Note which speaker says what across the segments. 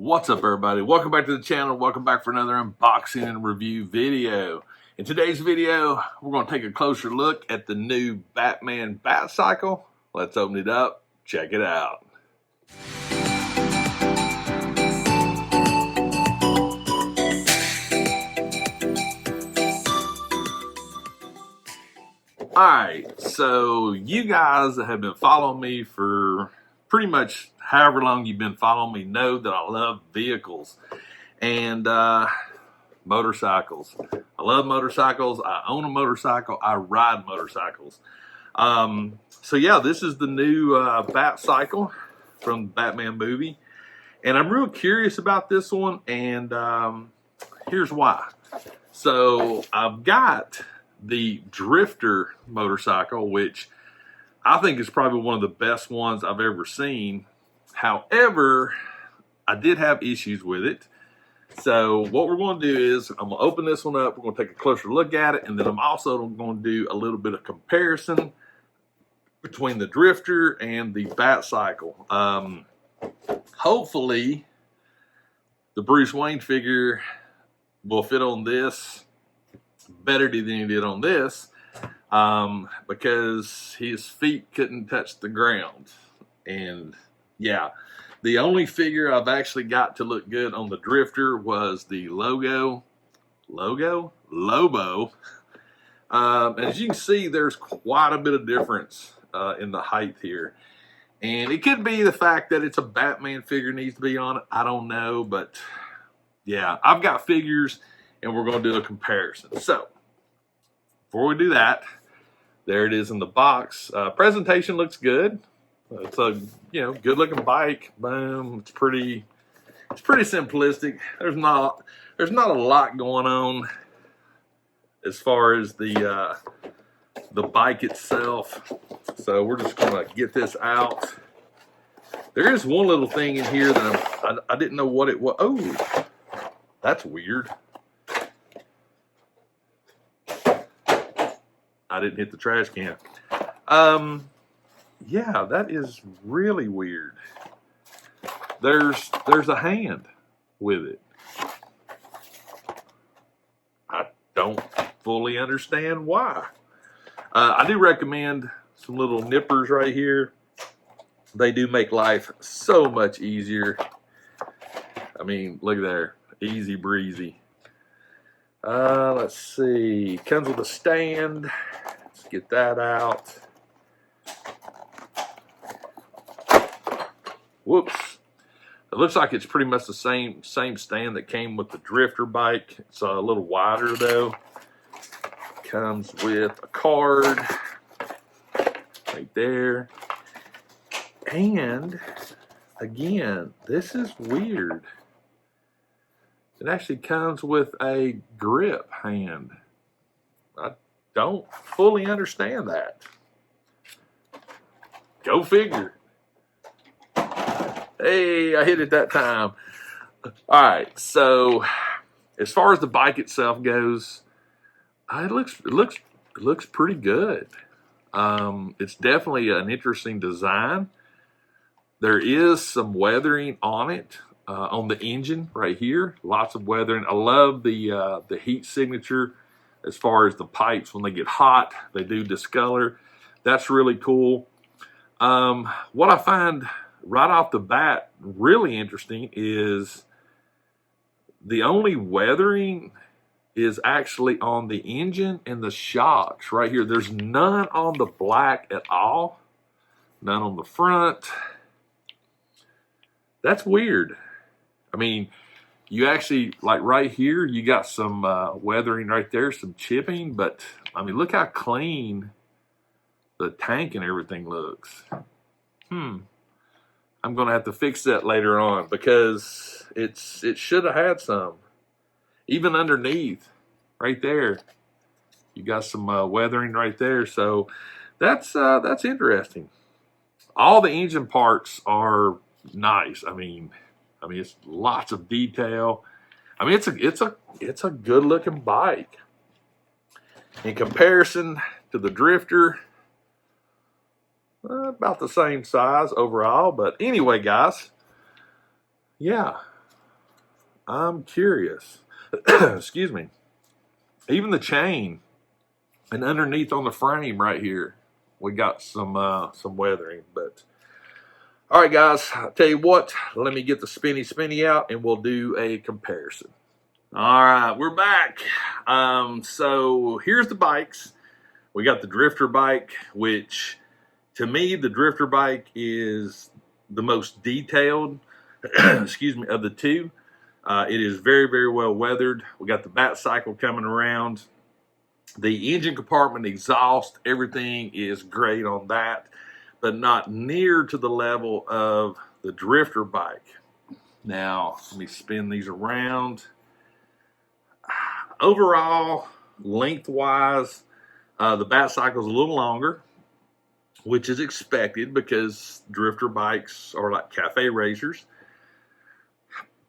Speaker 1: What's up, everybody? Welcome back to the channel. Welcome back for another unboxing and review video. In today's video, we're going to take a closer look at the new Batman Batcycle. Let's open it up. Check it out. Alright, so you guys that have been following me for pretty much however long you've been following me know that I love vehicles and motorcycles. I love motorcycles. I own a motorcycle. I ride motorcycles. So yeah, this is the new Batcycle from the Batman movie. And I'm real curious about this one, and here's why. So I've got the Drifter motorcycle, which I think is probably one of the best ones I've ever seen. However, I did have issues with it. So what we're going to do is I'm going to open this one up. We're going to take a closer look at it. And then I'm also going to do a little bit of comparison between the Drifter and the Batcycle. Hopefully, the Bruce Wayne figure will fit on this better than he did on this, because his feet couldn't touch the ground. And yeah, the only figure I've actually got to look good on the Drifter was the Lobo. As you can see, there's quite a bit of difference in the height here. And it could be the fact that it's a Batman figure needs to be on it. I don't know, but yeah, I've got figures and we're going to do a comparison. So before we do that, there it is in the box. Presentation looks good. It's a good looking bike. Boom. It's pretty simplistic. There's not a lot going on as far as the bike itself. So we're just gonna get this out. There is one little thing in here that I didn't know what it was. Oh, that's weird. I didn't hit the trash can. Yeah, that is really weird. There's a hand with it. I don't fully understand why. I do recommend some little nippers right here. They do make life so much easier. I mean, look there. Easy breezy. Let's see. Comes with a stand. Let's get that out. Whoops. It looks like it's pretty much the same stand that came with the Drifter bike. It's a little wider though. Comes with a card right there. And again, this is weird. It actually comes with a grip hand. I don't fully understand that. Go figure. Hey, I hit it that time. All right, so as far as the bike itself goes, it looks pretty good. It's definitely an interesting design. There is some weathering on it. On the engine right here, lots of weathering. I love the heat signature as far as the pipes. When they get hot, they do discolor. That's really cool. What I find right off the bat really interesting is the only weathering is actually on the engine and the shocks right here. There's none on the black at all. None on the front. That's weird. I mean, you actually, like right here, you got some weathering right there, some chipping, but I mean, look how clean the tank and everything looks. I'm going to have to fix that later on because it should have had some. Even underneath, right there, you got some weathering right there. So that's interesting. All the engine parts are nice. I mean, it's lots of detail. I mean, it's a good looking bike. In comparison to the Drifter, about the same size overall. But anyway, guys, yeah, I'm curious. Excuse me. Even the chain and underneath on the frame right here, we got some weathering. But all right, guys, I'll tell you what. Let me get the spinny out, and we'll do a comparison. All right, we're back. So here's the bikes. We got the drifter bike, which to me, the drifter bike is the most detailed, excuse me, of the two. It is very, very well weathered. We got the Batcycle coming around. The engine compartment, exhaust, everything is great on that, but not near to the level of the drifter bike. Now, let me spin these around. Overall, lengthwise, the Batcycle is a little longer, which is expected because drifter bikes are like cafe racers.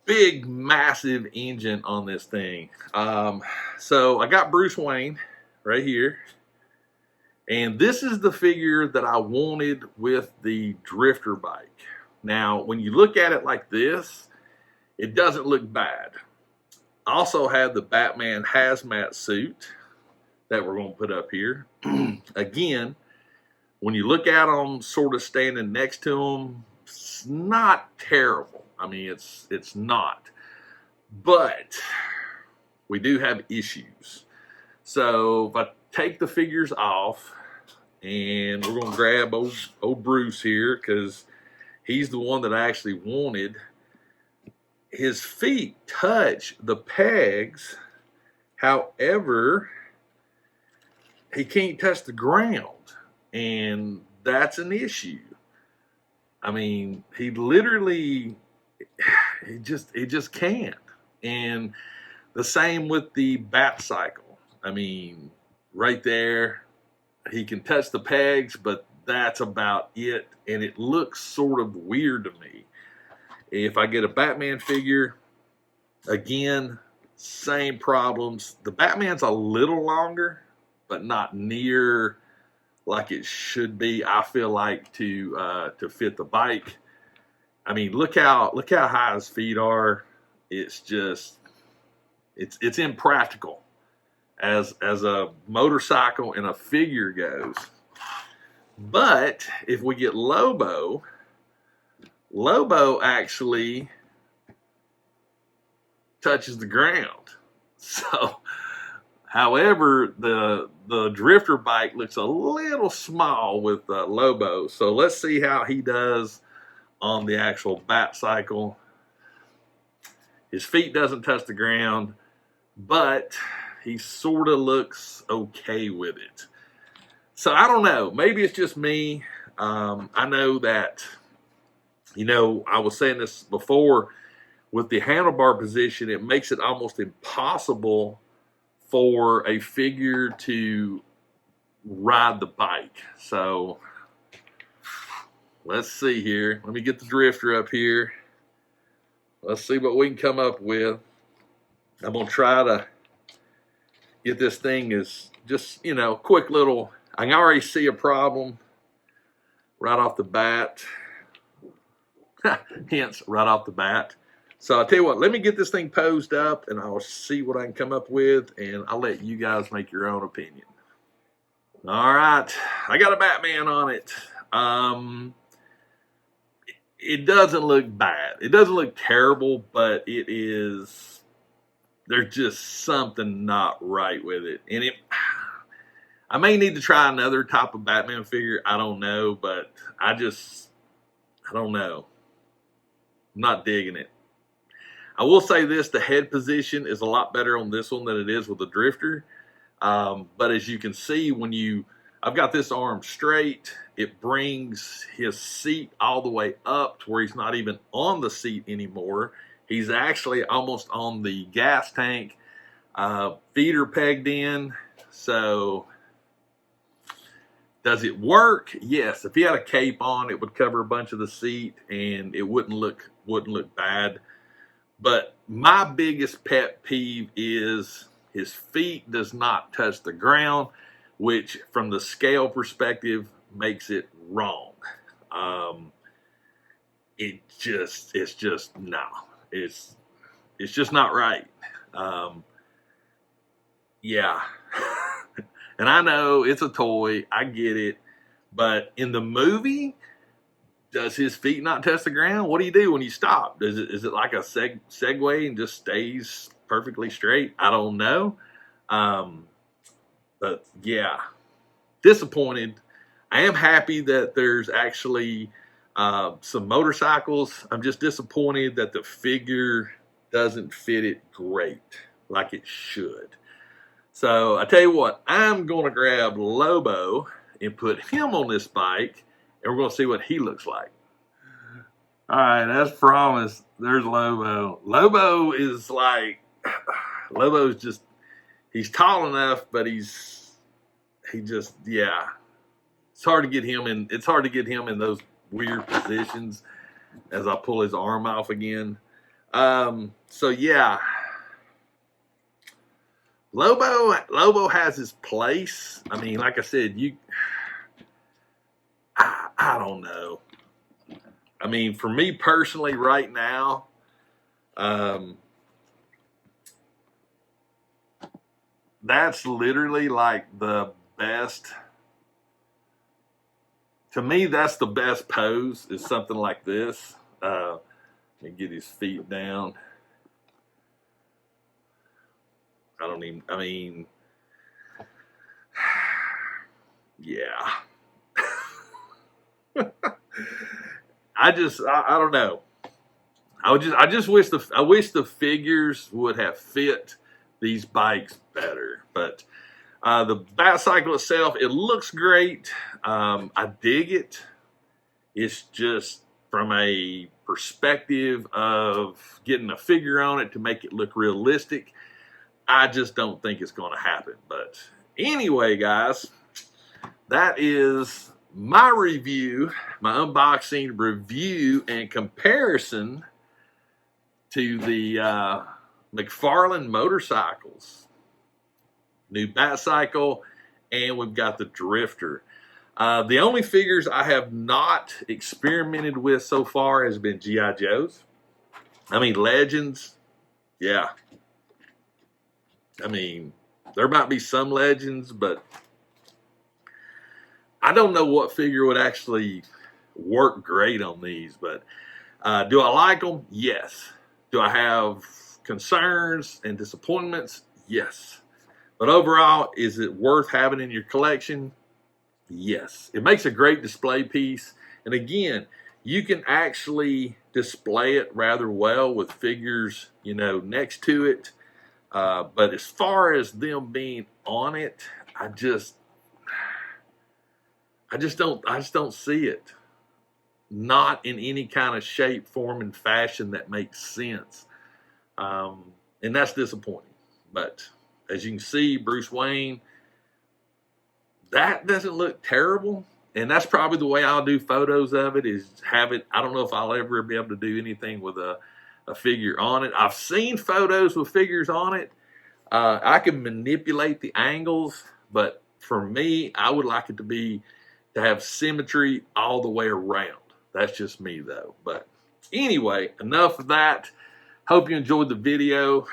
Speaker 1: Big, massive engine on this thing. So I got Bruce Wayne right here. And this is the figure that I wanted with the drifter bike. Now, when you look at it like this, it doesn't look bad. I also have the Batman hazmat suit that we're going to put up here. Again, when you look at them sort of standing next to them, it's not terrible. I mean, it's not. But we do have issues. So if I take the figures off, and we're going to grab old Bruce here because he's the one that I actually wanted. His feet touch the pegs. However, he can't touch the ground. And that's an issue. I mean, he literally, he just can't. And the same with the Batcycle. I mean, right there, he can touch the pegs, but that's about it. And it looks sort of weird to me. If I get a Batman figure, again, same problems. The Batman's a little longer, but not near like it should be, I feel like, to fit the bike. I mean, look how high his feet are. It's just, it's impractical as a motorcycle and a figure goes. But if we get Lobo actually touches the ground. So, however, the drifter bike looks a little small with Lobo. So let's see how he does on the actual Batcycle. His feet doesn't touch the ground, but he sort of looks okay with it. So I don't know. Maybe it's just me. I know that, I was saying this before, with the handlebar position, it makes it almost impossible for a figure to ride the bike. So let's see here. Let me get the drifter up here. Let's see what we can come up with. I'm going to try to get this thing as just, quick little, I can already see a problem right off the bat. Hence, right off the bat. So I'll tell you what, let me get this thing posed up and I'll see what I can come up with, and I'll let you guys make your own opinion. All right, I got a Batman on it. It doesn't look bad. It doesn't look terrible, but there's just something not right with it. And I may need to try another type of Batman figure. I don't know, but I don't know. I'm not digging it. I will say this, the head position is a lot better on this one than it is with the drifter. But as you can see, I've got this arm straight, it brings his seat all the way up to where he's not even on the seat anymore. He's actually almost on the gas tank. Feet are pegged in. So does it work? Yes. If he had a cape on, it would cover a bunch of the seat and it wouldn't look bad. But my biggest pet peeve is his feet does not touch the ground, which from the scale perspective makes it wrong. It's just no. It's just not right. Yeah. And I know it's a toy. I get it. But in the movie, does his feet not touch the ground? What do you do when you stop? Is it like a Segway and just stays perfectly straight? I don't know. But yeah, disappointed. I am happy that there's actually some motorcycles. I'm just disappointed that the figure doesn't fit it great like it should. So I tell you what, I'm going to grab Lobo and put him on this bike, and we're going to see what he looks like. All right, as promised, there's Lobo. Lobo is like, Lobo's just, he's tall enough, but he just, yeah. It's hard to get him in, those weird positions as I pull his arm off again. So yeah. Lobo has his place. I mean, like I said, I don't know. I mean, for me personally right now, that's literally like the best. To me, that's the best pose, is something like this. Let me get his feet down. I mean, yeah. I don't know. I wish the figures would have fit these bikes better. But the Batcycle itself, it looks great. I dig it. It's just from a perspective of getting a figure on it to make it look realistic, I just don't think it's going to happen. But anyway, guys, that is my review, my unboxing review and comparison to the McFarlane motorcycles. New Batcycle, and we've got the Drifter. The only figures I have not experimented with so far has been G.I. Joes. I mean, Legends, yeah. I mean, there might be some Legends, but I don't know what figure would actually work great on these. But do I like them? Yes. Do I have concerns and disappointments? Yes. But overall, is it worth having in your collection? Yes. It makes a great display piece. And again, you can actually display it rather well with figures, you know, next to it. But as far as them being on it, I just don't see it. Not in any kind of shape, form, and fashion that makes sense. And that's disappointing. But as you can see, Bruce Wayne, that doesn't look terrible. And that's probably the way I'll do photos of it, is have it. I don't know if I'll ever be able to do anything with a figure on it. I've seen photos with figures on it. I can manipulate the angles, but for me, I would like it to have symmetry all the way around. That's just me though. But anyway, enough of that. Hope you enjoyed the video.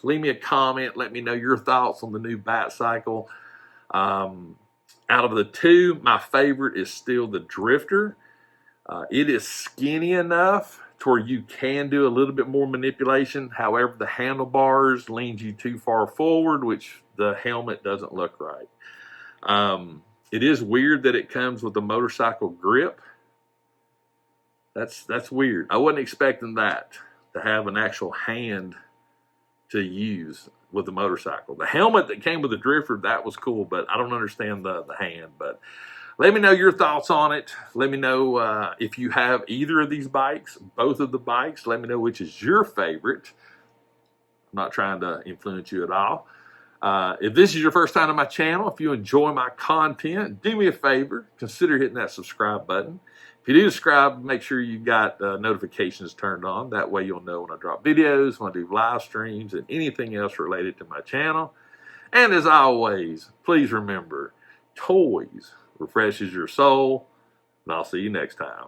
Speaker 1: Leave me a comment. Let me know your thoughts on the new Batcycle. Out of the two, my favorite is still the Drifter. It is skinny enough to where you can do a little bit more manipulation. However, the handlebars leans you too far forward, which the helmet doesn't look right. It is weird that it comes with a motorcycle grip. That's weird. I wasn't expecting that, to have an actual hand to use with the motorcycle. The helmet that came with the Drifter, that was cool, but I don't understand the hand. But let me know your thoughts on it. Let me know if you have either of these bikes, both of the bikes. Let me know which is your favorite. I'm not trying to influence you at all. If this is your first time on my channel, if you enjoy my content, do me a favor, consider hitting that subscribe button. If you do subscribe, make sure you got notifications turned on. That way you'll know when I drop videos, when I do live streams, and anything else related to my channel. And as always, please remember, toys refreshes your soul, and I'll see you next time.